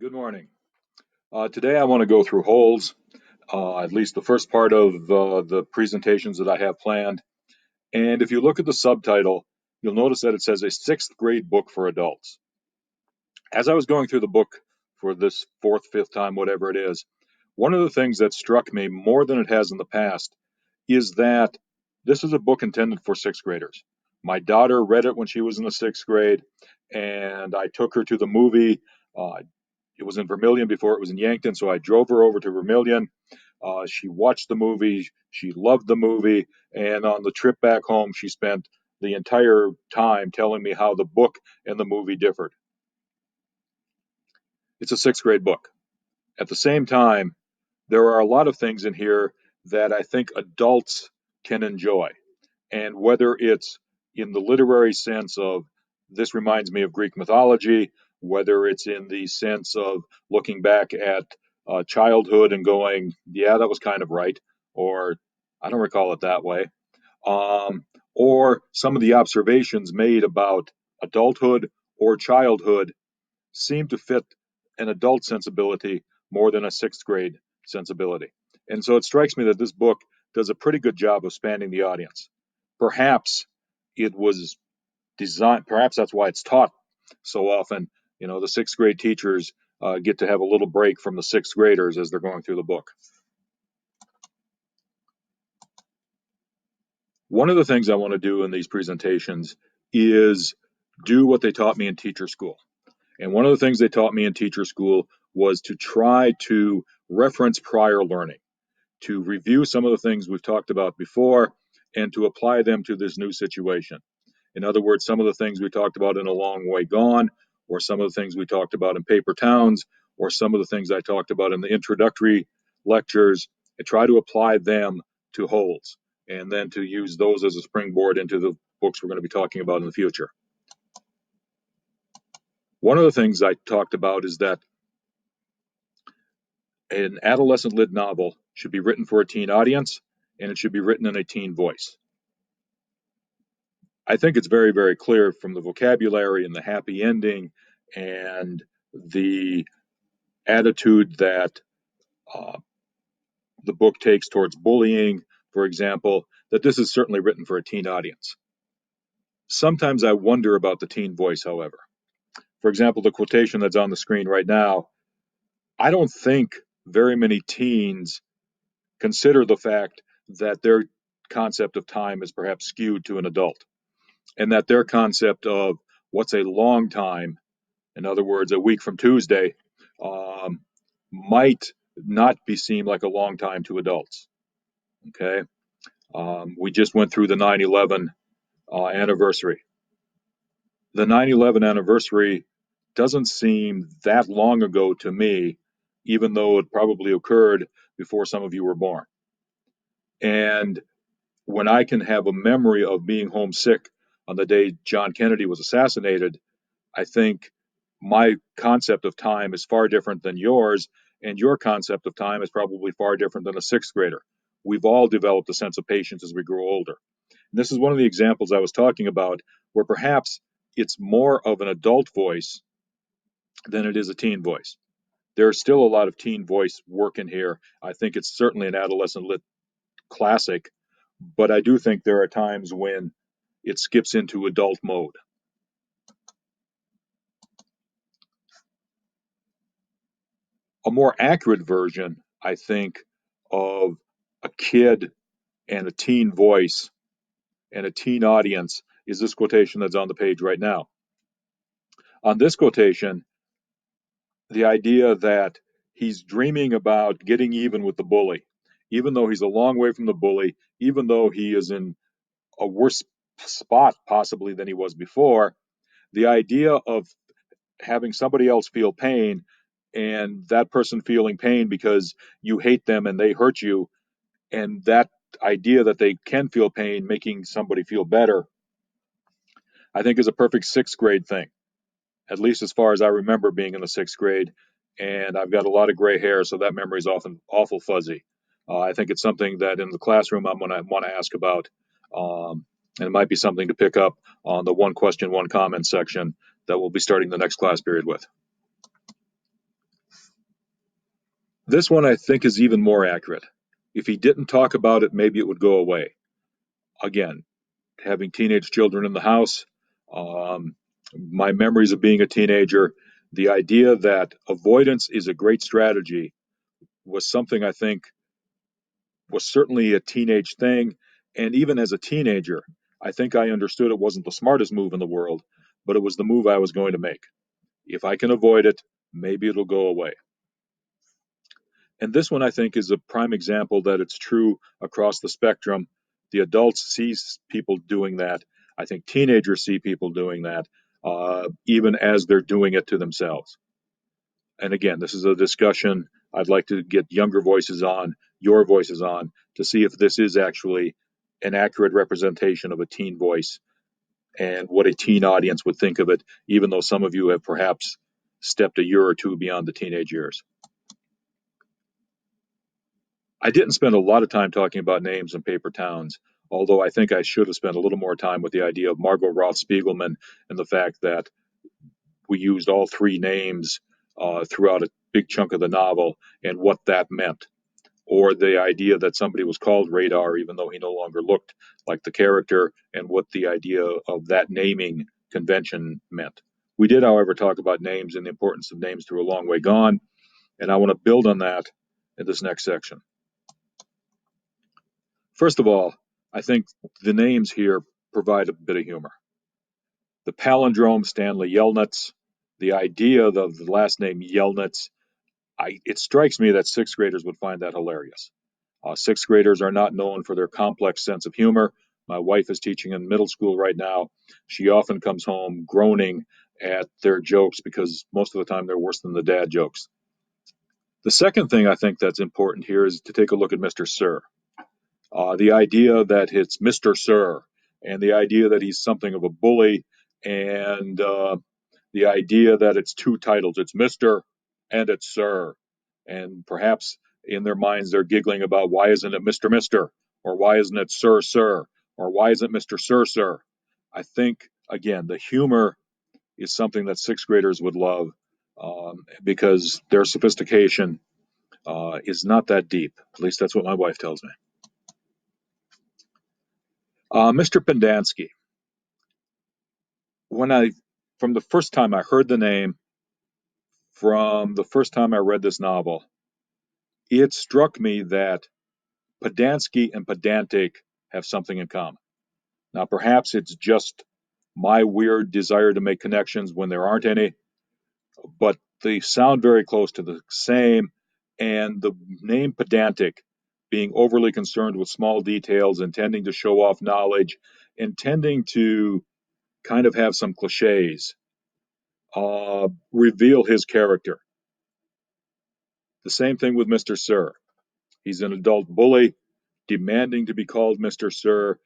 Good morning. Today I want to go through Holes, at least the first part of the presentations that I have planned. And if you look at the subtitle, you'll notice that it says a sixth grade book for adults. As I was going through the book for this fourth, fifth time, whatever it is, one of the things that struck me more than it has in the past is that this is a book intended for sixth graders. My daughter read it when she was in the sixth grade, and I took her to the movie. It was in Vermilion before it was in Yankton, so I drove her over to Vermilion. She watched the movie, she loved the movie, and on the trip back home, she spent the entire time telling me how the book and the movie differed. It's a sixth grade book. At the same time, there are a lot of things in here that I think adults can enjoy. And whether it's in the literary sense of this reminds me of Greek mythology, whether it's in the sense of looking back at childhood and going, yeah, that was kind of right, or I don't recall it that way, or some of the observations made about adulthood or childhood seem to fit an adult sensibility more than a sixth grade sensibility. And so it strikes me that this book does a pretty good job of spanning the audience. Perhaps it was designed, perhaps that's why it's taught so often. You know, the sixth grade teachers get to have a little break from the sixth graders as they're going through the book. One of the things I want to do in these presentations is do what they taught me in teacher school. And one of the things they taught me in teacher school was to try to reference prior learning, to review some of the things we've talked about before, and to apply them to this new situation. In other words, some of the things we talked about in A Long Way Gone, or some of the things we talked about in Paper Towns, or some of the things I talked about in the introductory lectures, I try to apply them to Holes, and then to use those as a springboard into the books we're going to be talking about in the future. One of the things I talked about is that an adolescent lit novel should be written for a teen audience, and it should be written in a teen voice. I think it's very, very clear from the vocabulary and the happy ending and the attitude that uh, the book takes towards bullying, for example, that this is certainly written for a teen audience. Sometimes I wonder about the teen voice, however. For example, the quotation that's on the screen right now, I don't think very many teens consider the fact that their concept of time is perhaps skewed to an adult, and that their concept of what's a long time, in other words, a week from Tuesday, um, might not be seem like a long time to adults. Okay, we just went through the 9/11 anniversary. The 9/11 anniversary doesn't seem that long ago to me, even though it probably occurred before some of you were born. And when I can have a memory of being homesick on the day John Kennedy was assassinated, I think my concept of time is far different than yours, and your concept of time is probably far different than a sixth grader. We've all developed a sense of patience as we grow older. And this is one of the examples I was talking about where perhaps it's more of an adult voice than it is a teen voice. There's still a lot of teen voice work in here. I think it's certainly an adolescent lit classic, but I do think there are times when it skips into adult mode. A more accurate version, I think, of a kid and a teen voice and a teen audience is this quotation that's on the page right now. On this quotation, the idea that he's dreaming about getting even with the bully, even though he's a long way from the bully, even though he is in a worse spot possibly than he was before, the idea of having somebody else feel pain and that person feeling pain because you hate them and they hurt you, and that idea that they can feel pain making somebody feel better, I think is a perfect sixth grade thing, at least as far as I remember being in the sixth grade. And I've got a lot of gray hair, so that memory is often awful fuzzy. I think it's something that in the classroom I'm going to want to ask about, and it might be something to pick up on the one question, one comment section that we'll be starting the next class period with. This one I think is even more accurate. If he didn't talk about it, maybe it would go away. Again, having teenage children in the house, um, my memories of being a teenager, the idea that avoidance is a great strategy was something I think was certainly a teenage thing. And even as a teenager, I think I understood it wasn't the smartest move in the world, but it was the move I was going to make. If I can avoid it, maybe it'll go away. And this one, I think, is a prime example that it's true across the spectrum. The adults see people doing that. I think teenagers see people doing that, even as they're doing it to themselves. And again, this is a discussion I'd like to get younger voices on, your voices on, to see if this is actually an accurate representation of a teen voice and what a teen audience would think of it, even though some of you have perhaps stepped a year or two beyond the teenage years. I didn't spend a lot of time talking about names and paper towns, although I think I should have spent a little more time with the idea of Margot Roth Spiegelman and the fact that we used all three names throughout a big chunk of the novel and what that meant. Or the idea that somebody was called Radar even though he no longer looked like the character, and what the idea of that naming convention meant. We did, however, talk about names and the importance of names through A Long Way Gone, and I want to build on that in this next section. First of all, I think the names here provide a bit of humor. The palindrome Stanley Yelnats, the idea of the last name Yelnats, it strikes me that sixth graders would find that hilarious. Sixth graders are not known for their complex sense of humor. My wife is teaching in middle school right now. She often comes home groaning at their jokes because most of the time they're worse than the dad jokes. The second thing I think that's important here is to take a look at Mr. Sir. The idea that it's Mr. Sir, and the idea that he's something of a bully, and the idea that it's two titles, it's Mr. and it's Sir. And perhaps in their minds they're giggling about, why isn't it Mr. Mister? Or why isn't it Sir Sir? Or why isn't Mr. Sir Sir? I think, again, the humor is something that sixth graders would love, because their sophistication is not that deep. At least that's what my wife tells me. Mr. Pendanski. From the first time I heard the name, from the first time I read this novel, it struck me that Pedanski and pedantic have something in common. Now, perhaps it's just my weird desire to make connections when there aren't any, but they sound very close to the same. And the name pedantic, being overly concerned with small details, intending to show off knowledge, intending to kind of have some cliches, reveal his character. The same thing with Mr. Sir. He's an adult bully, demanding to be called Mr. Sir,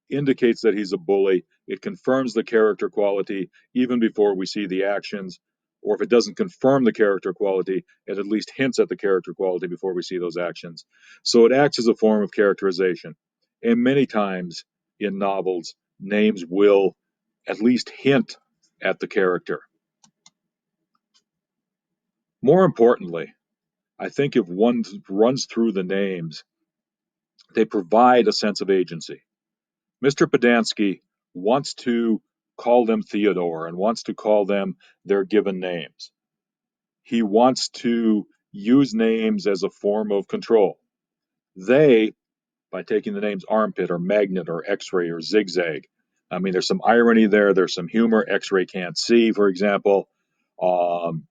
indicates that he's a bully. It confirms the character quality even before we see the actions. Or if it doesn't confirm the character quality, it at least hints at the character quality before we see those actions. So it acts as a form of characterization. And many times in novels, names will at least hint at the character. More importantly, I think if one runs through the names, they provide a sense of agency. Mr. Pedanski wants to call them Theodore and wants to call them their given names. He wants to use names as a form of control. They, by taking the names Armpit or Magnet or X-ray or Zigzag, I mean, there's some irony there. There's some humor. X-ray can't see, for example. Um,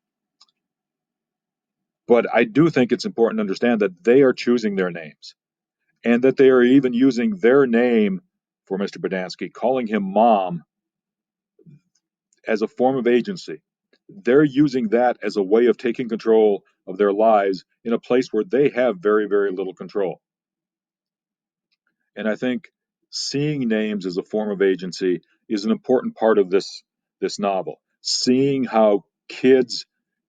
but I do think it's important to understand that they are choosing their names, and that they are even using their name for Mr. Pedanski, calling him Mom, as a form of agency. They're using that as a way of taking control of their lives in a place where they have very, very little control. And I think seeing names as a form of agency is an important part of this novel. Seeing how kids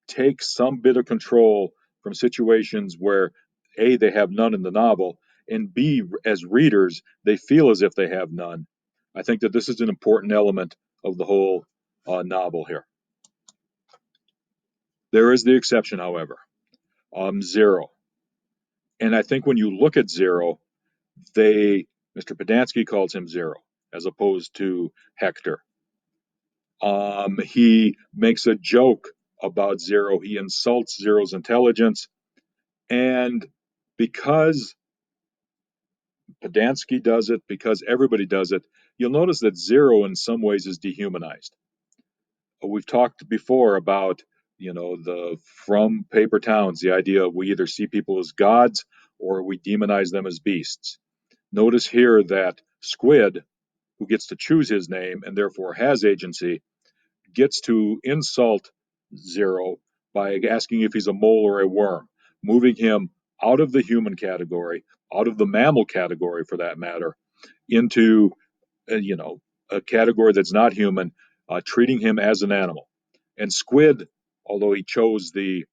take some bit of control from situations where A, they have none in the novel, and B, as readers, they feel as if they have none. I think that this is an important element of the whole novel here. There is the exception, however. Zero. And I think when you look at Zero, Mr. Podansky calls him Zero as opposed to Hector. He makes a joke about Zero. He insults Zero's intelligence. And because Podansky does it, because everybody does it, you'll notice that Zero in some ways is dehumanized. We've talked before about, the from Paper Towns, the idea of we either see people as gods or we demonize them as beasts. Notice here that Squid, who gets to choose his name and therefore has agency, gets to insult Zero by asking if he's a mole or a worm, moving him out of the human category, out of the mammal category for that matter, into a category that's not human, treating him as an animal. And Squid, although he chose the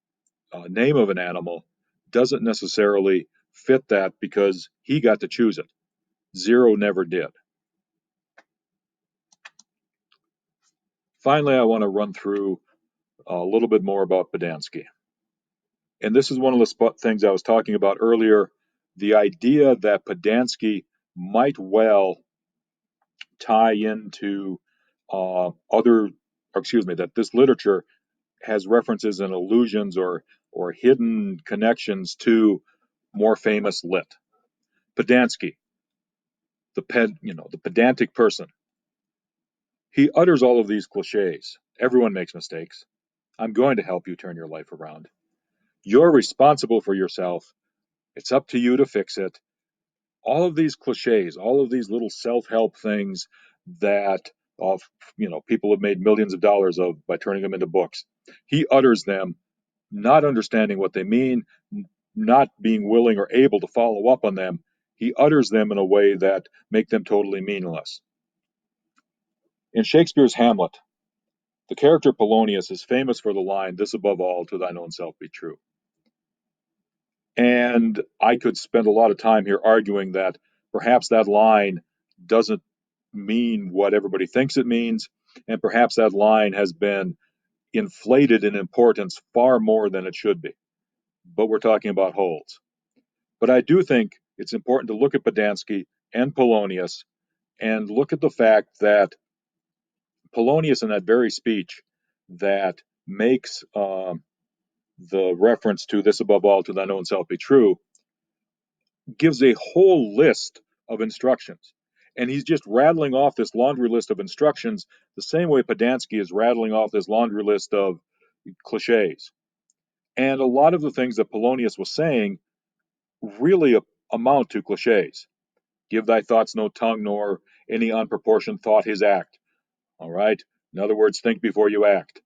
name of an animal, doesn't necessarily fit that because he got to choose it. Zero never did. Finally, I want to run through a little bit more about Podansky. And this is one of the things I was talking about earlier, the idea that Podansky might well tie into that this literature has references and allusions or hidden connections to more famous lit. Podansky, the pedantic person, he utters all of these cliches. Everyone makes mistakes. I'm going to help you turn your life around. You're responsible for yourself. It's up to you to fix it. All of these cliches, all of these little self-help things that people have made millions of dollars of by turning them into books. He utters them, not understanding what they mean, not being willing or able to follow up on them. He utters them in a way that make them totally meaningless. In Shakespeare's Hamlet, the character Polonius is famous for the line, "This above all, to thine own self be true." And I could spend a lot of time here arguing that perhaps that line doesn't mean what everybody thinks it means, and perhaps that line has been inflated in importance far more than it should be. But we're talking about holds. But I do think it's important to look at Podansky and Polonius and look at the fact that Polonius, in that very speech that makes the reference to "this above all, to thine own self be true," gives a whole list of instructions. And he's just rattling off this laundry list of instructions the same way Podansky is rattling off this laundry list of cliches. And a lot of the things that Polonius was saying really amount to cliches. Give thy thoughts no tongue, nor any unproportioned thought his act. All right? In other words, think before you act.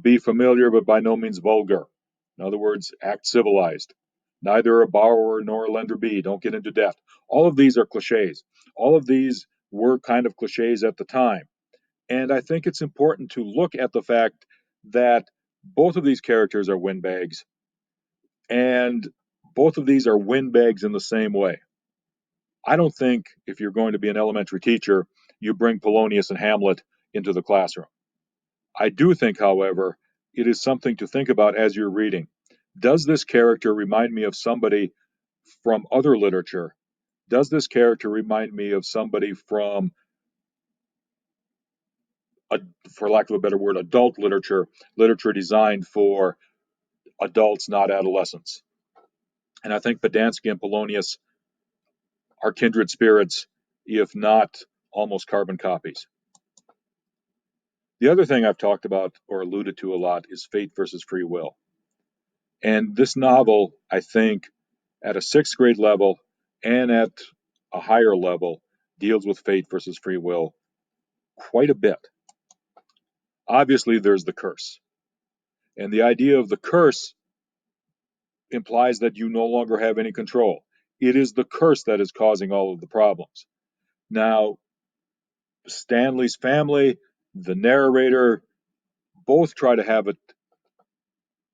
Be familiar, but by no means vulgar. In other words, act civilized. Neither a borrower nor a lender be. Don't get into debt. All of these are cliches. All of these were kind of cliches at the time. And I think it's important to look at the fact that both of these characters are windbags, and both of these are windbags in the same way. I don't think if you're going to be an elementary teacher, you bring Polonius and Hamlet into the classroom. I do think, however, it is something to think about as you're reading. Does this character remind me of somebody from other literature? Does this character remind me of somebody from, for lack of a better word, adult literature, literature designed for adults, not adolescents? And I think Podansky and Polonius are kindred spirits, if not almost carbon copies. The other thing I've talked about or alluded to a lot is fate versus free will. And this novel, I think, at a sixth grade level and at a higher level, deals with fate versus free will quite a bit. Obviously, there's the curse. And the idea of the curse implies that you no longer have any control. It is the curse that is causing all of the problems. Now, Stanley's family, the narrator, both try to have it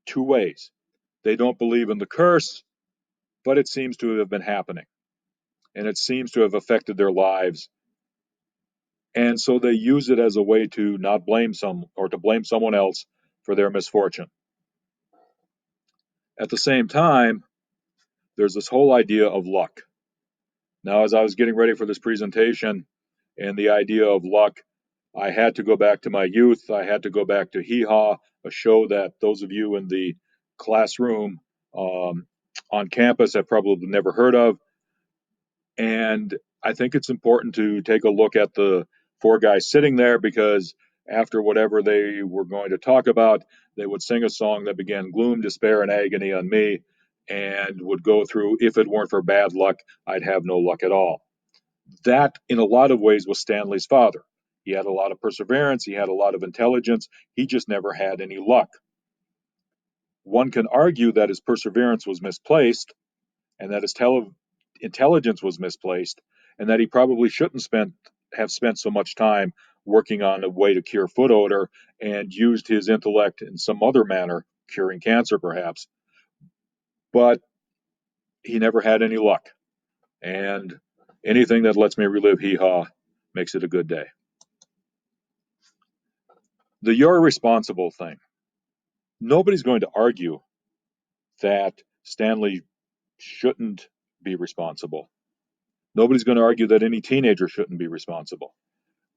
two ways. They don't believe in the curse, but it seems to have been happening. And it seems to have affected their lives. And so they use it as a way to not blame to blame someone else for their misfortune. At the same time, there's this whole idea of luck. Now, as I was getting ready for this presentation and the idea of luck, I had to go back to my youth. I had to go back to Hee Haw, a show that those of you in the classroom on campus have probably never heard of. And I think it's important to take a look at the four guys sitting there, because after whatever they were going to talk about, they would sing a song that began gloom, despair, and agony on me, and would go through, if it weren't for bad luck, I'd have no luck at all. That, in a lot of ways, was Stanley's father. He had a lot of perseverance, he had a lot of intelligence, he just never had any luck. One can argue that his perseverance was misplaced, and that his intelligence was misplaced, and that he probably shouldn't have spent so much time working on a way to cure foot odor and used his intellect in some other manner, curing cancer perhaps. But he never had any luck. And anything that lets me relive Hee Haw makes it a good day. The "you're responsible" thing. Nobody's going to argue that Stanley shouldn't be responsible. Nobody's going to argue that any teenager shouldn't be responsible.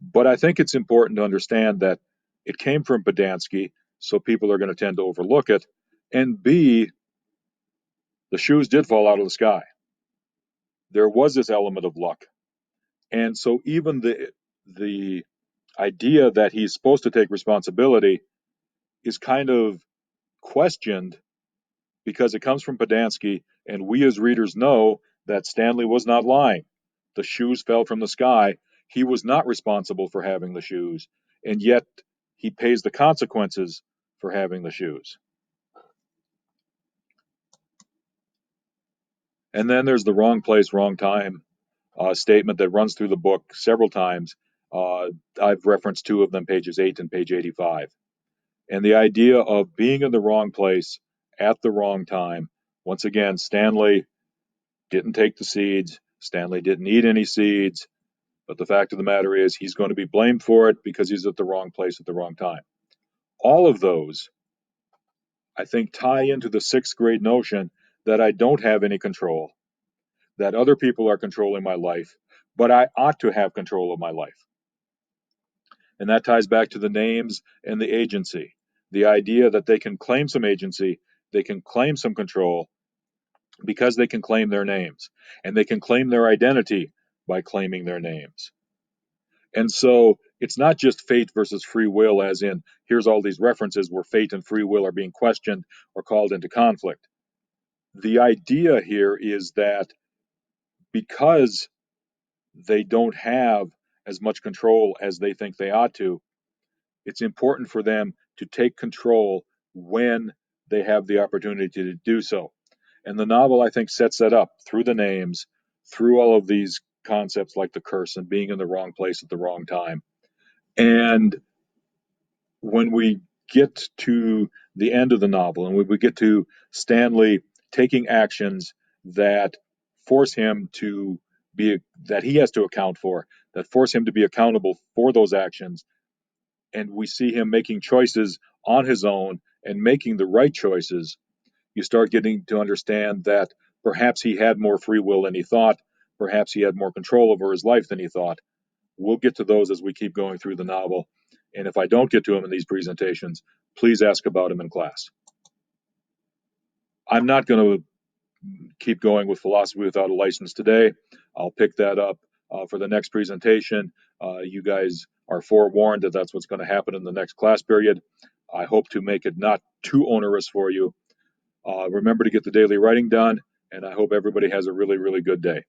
But I think it's important to understand that it came from Bodansky, so people are going to tend to overlook it. And B, the shoes did fall out of the sky. There was this element of luck. And so even the idea that he's supposed to take responsibility is kind of questioned, because it comes from Bodansky, and we as readers know that Stanley was not lying. The shoes fell from the sky. He was not responsible for having the shoes, and yet he pays the consequences for having the shoes. And then there's the wrong place, wrong time statement that runs through the book several times. I've referenced two of them, pages 8 and page 85. And the idea of being in the wrong place at the wrong time. Once again, Stanley didn't take the seeds. Stanley didn't eat any seeds. But the fact of the matter is, he's going to be blamed for it because he's at the wrong place at the wrong time. All of those, I think, tie into the sixth grade notion that I don't have any control, that other people are controlling my life, but I ought to have control of my life. And that ties back to the names and the agency. The idea that they can claim some agency, they can claim some control, because they can claim their names, and they can claim their identity by claiming their names. And so it's not just fate versus free will, as in, here's all these references where fate and free will are being questioned or called into conflict. The idea here is that because they don't have as much control as they think they ought to, it's important for them to take control when they have the opportunity to do so. And the novel, I think, sets that up through the names, through all of these concepts like the curse and being in the wrong place at the wrong time. And when we get to the end of the novel, and when we get to Stanley taking actions that force him to be, that he has to account for, that force him to be accountable for those actions, and we see him making choices on his own and making the right choices, you start getting to understand that perhaps he had more free will than he thought. Perhaps he had more control over his life than he thought. We'll get to those as we keep going through the novel. And if I don't get to him in these presentations, please ask about him in class. I'm not going to keep going with Philosophy Without a License today. I'll pick that up for the next presentation. You guys are forewarned that that's what's going to happen in the next class period. I hope to make it not too onerous for you. Remember to get the daily writing done, and I hope everybody has a really, really good day.